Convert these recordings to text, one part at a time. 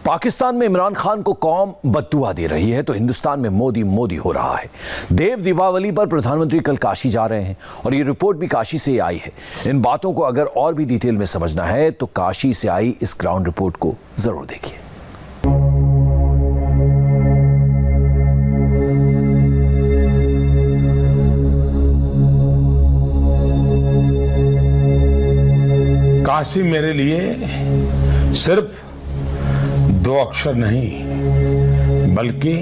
पाकिस्तान में इमरान खान को कौम बद्दुआ दे रही है तो हिंदुस्तान में मोदी मोदी हो रहा है। देव दीपावली पर प्रधानमंत्री कल काशी जा रहे हैं और ये रिपोर्ट भी काशी से आई है। इन बातों को अगर और भी डिटेल में समझना है तो काशी से आई इस ग्राउंड रिपोर्ट को जरूर देखिए। काशी मेरे लिए सिर्फ 2 अक्षर नहीं बल्कि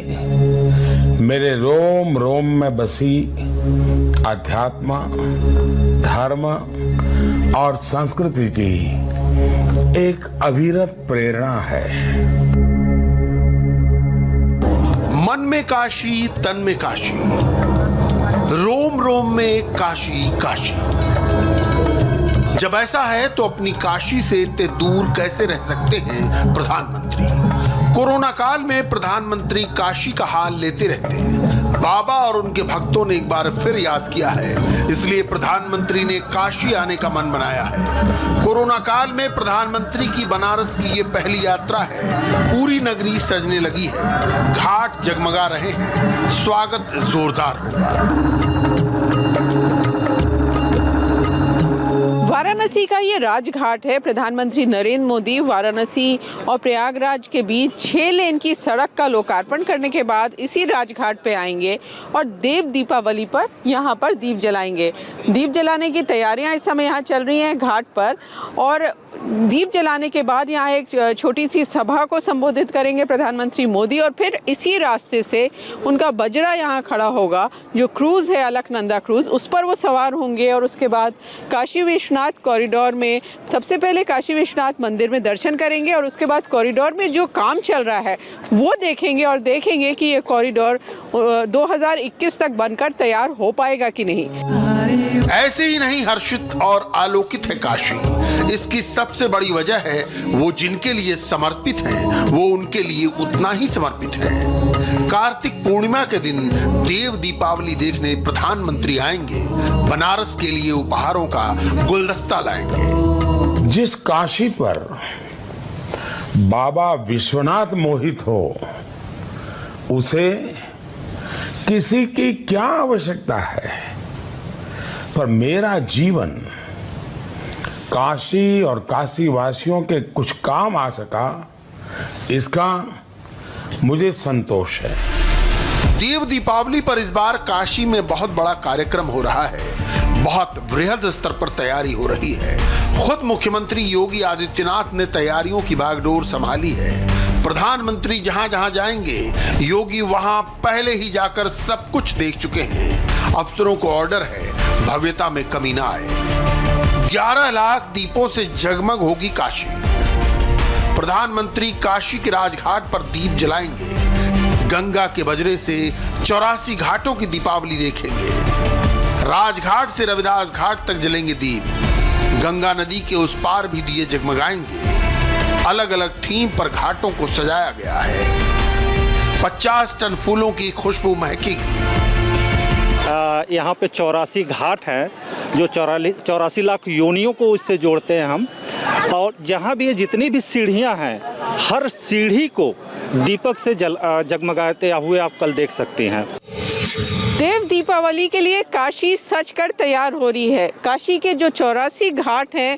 मेरे रोम रोम में बसी अध्यात्म, धर्म और संस्कृति की एक अविरत प्रेरणा है। मन में काशी, तन में काशी, रोम रोम में काशी काशी। जब ऐसा है तो अपनी काशी से इतने दूर कैसे रह सकते हैं प्रधानमंत्री? कोरोना काल में प्रधानमंत्री काशी का हाल लेते रहते हैं। बाबा और उनके भक्तों ने एक बार फिर याद किया है, इसलिए प्रधानमंत्री ने काशी आने का मन बनाया है। कोरोना काल में प्रधानमंत्री की बनारस की ये पहली यात्रा है। पूरी नगरी सजने लगी है, घाट जगमगा रहे हैं, स्वागत जोरदार होगा। वाराणसी का ये राजघाट है। प्रधानमंत्री नरेंद्र मोदी वाराणसी और प्रयागराज के बीच 6 लेन की सड़क का लोकार्पण करने के बाद इसी राजघाट पे आएंगे और देव दीपावली पर यहाँ पर दीप जलाएंगे। दीप जलाने की तैयारियां इस समय यहाँ चल रही हैं घाट पर और दीप जलाने के बाद यहाँ एक छोटी सी सभा को संबोधित करेंगे प्रधानमंत्री मोदी और फिर इसी रास्ते से उनका बजरा यहाँ खड़ा होगा। जो क्रूज है अलकनंदा क्रूज, उस पर वो सवार होंगे और उसके बाद काशी विश्वनाथ कॉरिडोर में सबसे पहले काशी विश्वनाथ मंदिर में दर्शन करेंगे और उसके बाद कॉरिडोर में जो काम चल रहा है वो देखेंगे और देखेंगे कि ये कॉरिडोर 2021 तक बनकर तैयार हो पाएगा कि नहीं। ऐसे ही नहीं हर्षित और आलोकित है काशी। इसकी सबसे बड़ी वजह है वो जिनके लिए समर्पित हैं, वो उनके लिए उतना ही समर्पित हैं। कार्तिक पूर्णिमा के दिन देव दीपावली देखने प्रधानमंत्री आएंगे, बनारस के लिए उपहारों का गुलदस्ता लाएंगे। जिस काशी पर बाबा विश्वनाथ मोहित हो उसे किसी की क्या आवश्यकता है, पर मेरा जीवन काशी और काशी वासियों के कुछ काम आ सका, इसका मुझे संतोष है। देव दीपावली पर इस बार काशी में बहुत बड़ा कार्यक्रम हो रहा है। बहुत वृहद स्तर पर तैयारी हो रही है। खुद मुख्यमंत्री योगी आदित्यनाथ ने तैयारियों की बागडोर संभाली है। प्रधानमंत्री जहां जहां जाएंगे, योगी वहां पहले ही जाकर सब कुछ देख चुके हैं। अफसरों को ऑर्डर है, भव्यता में कमी ना आए। 11 लाख दीपों से जगमग होगी काशी। प्रधानमंत्री काशी के राजघाट पर दीप जलाएंगे। गंगा के बजरे से 84 घाटों की दीपावली देखेंगे। राजघाट से रविदास घाट तक जलेंगे दीप। गंगा नदी के उस पार भी दिए जगमगाएंगे। अलग अलग थीम पर घाटों को सजाया गया है। 50 टन फूलों की खुशबू महकेगी। यहाँ पे 84 घाट हैं जो 84 लाख योनियों को इससे जोड़ते हैं हम। और जहाँ भी जितनी भी सीढ़ियाँ हैं, हर सीढ़ी को दीपक से जगमगाते हुए आप कल देख सकते हैं। देव दीपावली के लिए काशी सज कर तैयार हो रही है। काशी के जो 84 घाट हैं,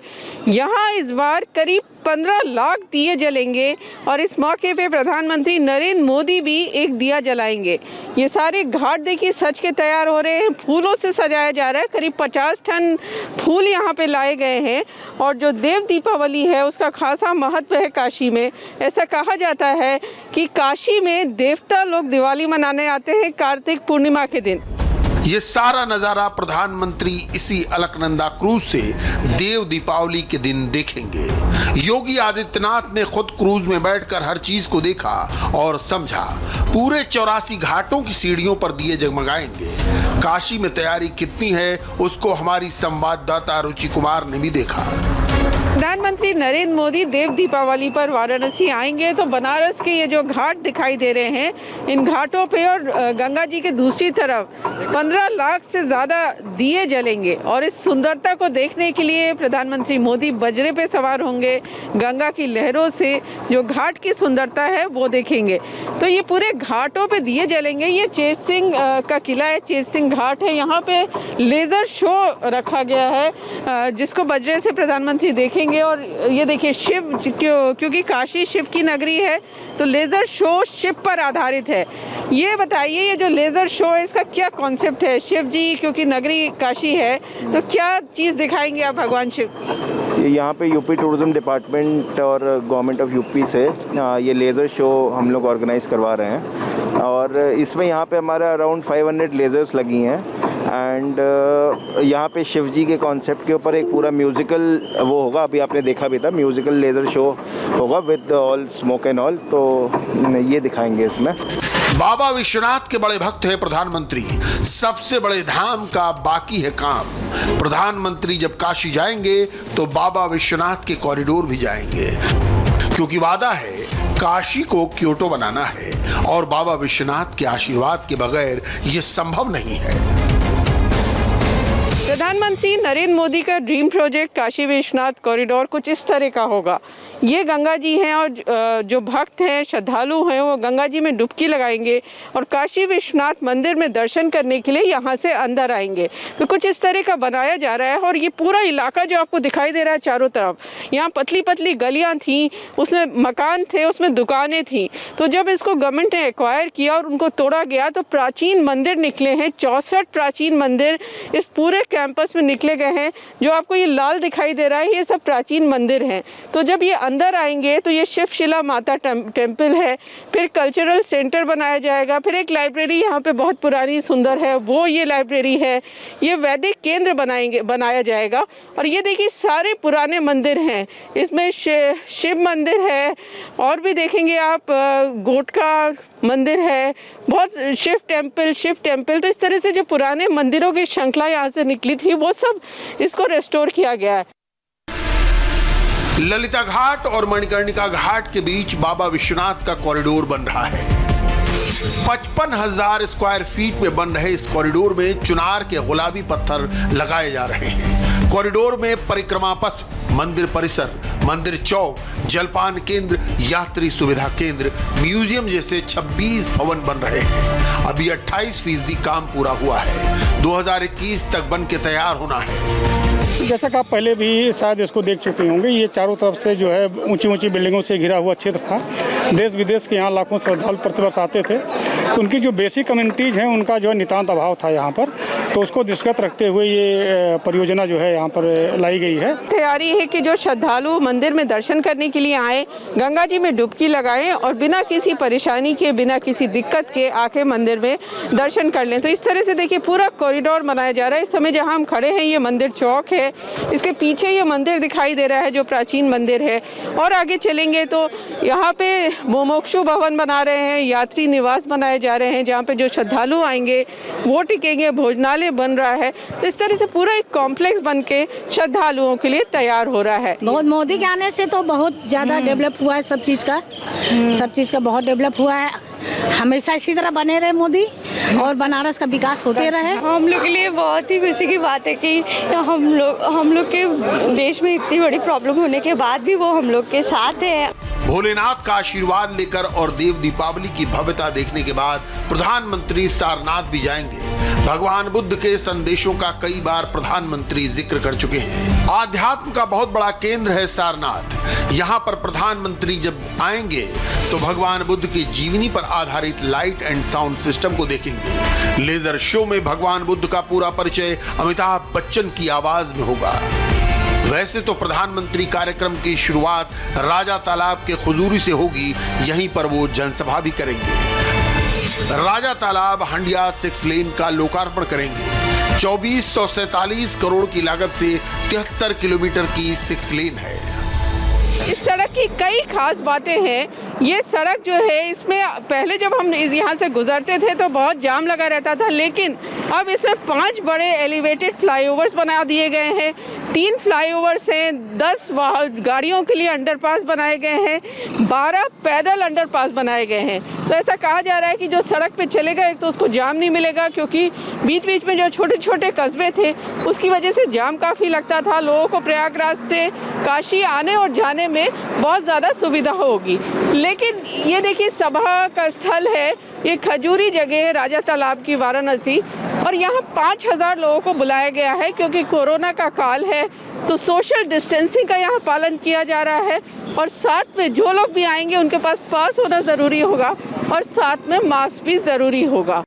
यहाँ इस बार करीब 15 लाख दिए जलेंगे और इस मौके पे प्रधानमंत्री नरेंद्र मोदी भी एक दिया जलाएंगे। ये सारे घाट देखिए सज के तैयार हो रहे हैं, फूलों से सजाया जा रहा है। करीब 50 टन फूल यहाँ पे लाए गए हैं और जो देव दीपावली है उसका खासा महत्व है काशी में। ऐसा कहा जाता है कि काशी में देवता लोग दिवाली मनाने आते हैं कार्तिक पूर्णिमा के दिन। ये सारा नजारा प्रधानमंत्री इसी अलकनंदा क्रूज से देव दीपावली के दिन देखेंगे। योगी आदित्यनाथ ने खुद क्रूज में बैठकर हर चीज को देखा और समझा। पूरे 84 घाटों की सीढ़ियों पर दिए जगमगाएंगे। काशी में तैयारी कितनी है उसको हमारी संवाददाता रुचि कुमार ने भी देखा। प्रधानमंत्री नरेंद्र मोदी देव दीपावली पर वाराणसी आएंगे तो बनारस के ये जो घाट दिखाई दे रहे हैं, इन घाटों पे और गंगा जी के दूसरी तरफ 15 लाख से ज़्यादा दिए जलेंगे और इस सुंदरता को देखने के लिए प्रधानमंत्री मोदी बजरे पे सवार होंगे। गंगा की लहरों से जो घाट की सुंदरता है वो देखेंगे। तो ये पूरे घाटों पे दिए जलेंगे। ये चेत सिंह का किला है, चेत सिंह घाट है। यहाँ पे लेजर शो रखा गया है जिसको बजरे से प्रधानमंत्री देखेंगे। और ये देखिए शिव, क्योंकि काशी शिव की नगरी है तो लेजर शो शिव पर आधारित है। ये बताइए, ये जो लेजर शो है इसका क्या कॉन्सेप्ट है? शिव जी क्योंकि नगरी काशी है तो क्या चीज दिखाएंगे आप भगवान शिव? यहाँ पे यूपी टूरिज्म डिपार्टमेंट और गवर्नमेंट ऑफ यूपी से ये लेज़र शो हम लोग ऑर्गेनाइज करवा रहे हैं और इसमें यहाँ पे हमारा अराउंड 500 लेज़र्स लगी हैं एंड यहाँ पे शिव जी के कॉन्सेप्ट के ऊपर एक पूरा म्यूजिकल वो होगा। अभी आपने देखा भी था, म्यूजिकल लेज़र शो होगा with all smoke and all, तो ये दिखाएंगे इसमें। बाबा विश्वनाथ के बड़े भक्त है प्रधानमंत्री, सबसे बड़े धाम का बाकी है काम। प्रधानमंत्री जब काशी जाएंगे तो बाबा विश्वनाथ के कॉरिडोर भी जाएंगे, क्योंकि वादा है काशी को क्योटो बनाना है और बाबा विश्वनाथ के आशीर्वाद के बगैर यह संभव नहीं है। प्रधानमंत्री नरेंद्र मोदी का dream project Kashi Vishwanath corridor कुछ इस तरह का होगा। ये गंगा जी हैं और जो भक्त हैं, श्रद्धालु हैं, वो गंगा जी में डुबकी लगाएंगे और काशी विश्वनाथ मंदिर में दर्शन करने के लिए यहाँ से अंदर आएंगे। तो कुछ इस तरह का बनाया जा रहा है। और ये पूरा इलाका जो आपको दिखाई दे रहा है चारों तरफ, यहाँ पतली पतली गलियाँ थी, उसमें मकान थे, उसमें दुकानें थी। तो जब इसको गवर्नमेंट ने एक्वायर किया और उनको तोड़ा गया तो प्राचीन मंदिर निकले हैं। 64 प्राचीन मंदिर इस पूरे कैंपस में निकले गए हैं। जो आपको ये लाल दिखाई दे रहा है ये सब प्राचीन मंदिर हैं। तो जब ये अंदर आएंगे तो ये शिवशिला माता टेम्पल है, फिर कल्चरल सेंटर बनाया जाएगा, फिर एक लाइब्रेरी यहाँ पे बहुत पुरानी सुंदर है, वो ये लाइब्रेरी है। ये वैदिक केंद्र बनाया जाएगा। और ये देखिए सारे पुराने मंदिर हैं, इसमें शिव मंदिर है और भी देखेंगे आप गोटका मंदिर है, बहुत शिव टेम्पल। तो इस तरह से जो पुराने मंदिरों की श्रृंखला यहाँ से निकली थी वो सब इसको रेस्टोर किया गया है। ललिता घाट और मणिकर्णिका घाट के बीच बाबा विश्वनाथ का कॉरिडोर बन रहा है। 55,000 स्क्वायर फीट में बन रहे इस कॉरिडोर में चुनार के गुलाबी पत्थर लगाए जा रहे हैं। कॉरिडोर में परिक्रमा पथ, मंदिर परिसर, मंदिर चौक, जलपान केंद्र, यात्री सुविधा केंद्र, म्यूजियम जैसे 26 भवन बन रहे हैं। अभी 28% काम पूरा हुआ है। 2021 तक बन के तैयार होना है। जैसा कि आप पहले भी शायद इसको देख चुके होंगे, ये चारों तरफ से जो है ऊंची ऊंची बिल्डिंगों से घिरा हुआ क्षेत्र था। देश विदेश के यहाँ लाखों श्रद्धालु प्रतिवर्ष आते थे। तो उनकी जो बेसिक कम्युनिटीज हैं उनका जो है नितांत अभाव था यहाँ पर, तो उसको दृष्टिगत रखते हुए ये परियोजना जो है यहाँ पर लाई गई है। तैयारी है कि जो श्रद्धालु मंदिर में दर्शन करने के लिए आए, गंगा जी में डुबकी लगाएं और बिना किसी परेशानी के, बिना किसी दिक्कत के आके मंदिर में दर्शन कर लें। तो इस तरह से देखिए पूरा कॉरिडोर बनाया जा रहा है। इस समय जहाँ हम खड़े हैं ये मंदिर चौक है, इसके पीछे ये मंदिर दिखाई दे रहा है जो प्राचीन मंदिर है। और आगे चलेंगे तो यहाँ पे मुमुक्षु भवन बना रहे हैं, यात्री निवास बनाए जा रहे हैं जहाँ पे जो श्रद्धालु आएंगे वो टिकेंगे, भोजनालय बन रहा है। तो इस तरह से पूरा एक कॉम्प्लेक्स बन के श्रद्धालुओं के लिए तैयार हो रहा है। बहुत मोदी के आने से तो बहुत ज्यादा डेवलप हुआ है, सब चीज का बहुत डेवलप हुआ है। हमेशा इसी तरह बने रहे मोदी और बनारस का विकास होते रहे। हम लोग के लिए बहुत ही खुशी की बात है कि हम लोग के देश में इतनी बड़ी प्रॉब्लम होने के बाद भी वो हम लोग के साथ है। भोलेनाथ का आशीर्वाद लेकर और देव दीपावली की भव्यता देखने के बाद प्रधानमंत्री सारनाथ भी जाएंगे। भगवान बुद्ध के संदेशों का कई बार प्रधानमंत्री जिक्र कर चुके हैं। आध्यात्म का बहुत बड़ा केंद्र है सारनाथ। यहाँ पर प्रधानमंत्री जब आएंगे तो भगवान बुद्ध की जीवनी पर आधारित लाइट एंड साउंड सिस्टम को देखेंगे। लेजर शो में भगवान बुद्ध का पूरा परिचय अमिताभ बच्चन की आवाज में होगा। वैसे तो प्रधानमंत्री कार्यक्रम की शुरुआत राजा तालाब के खुजूरी से होगी, यहीं पर वो जनसभा भी करेंगे। राजा तालाब हंडिया 6 लेन का लोकार्पण करेंगे। 2447 करोड़ की लागत से 73 किलोमीटर की 6 लेन है। इस सड़क सड़क की कई खास बातें हैं। ये सड़क जो है इसमें पहले जब हम यहाँ से गुजरते थे तो बहुत जाम लगा रहता था, लेकिन अब इसमें 5 बड़े एलिवेटेड फ्लाईओवर्स बना दिए गए हैं, 3 फ्लाईओवर्स हैं, 10 गाड़ियों के लिए अंडरपास बनाए गए हैं, 12 पैदल अंडरपास बनाए गए हैं। तो ऐसा कहा जा रहा है कि जो सड़क पे चलेगा एक तो उसको जाम नहीं मिलेगा, क्योंकि बीच बीच में जो छोटे छोटे कस्बे थे उसकी वजह से जाम काफ़ी लगता था। लोगों को प्रयागराज से काशी आने और जाने में बहुत ज़्यादा सुविधा होगी। लेकिन ये देखिए सभा का स्थल है, ये खजूरी जगह है राजा तालाब की वाराणसी, और यहाँ 5000 लोगों को बुलाया गया है क्योंकि कोरोना का काल है, तो सोशल डिस्टेंसिंग का यहाँ पालन किया जा रहा है। और साथ में जो लोग भी आएंगे उनके पास पास होना ज़रूरी होगा और साथ में मास्क भी ज़रूरी होगा।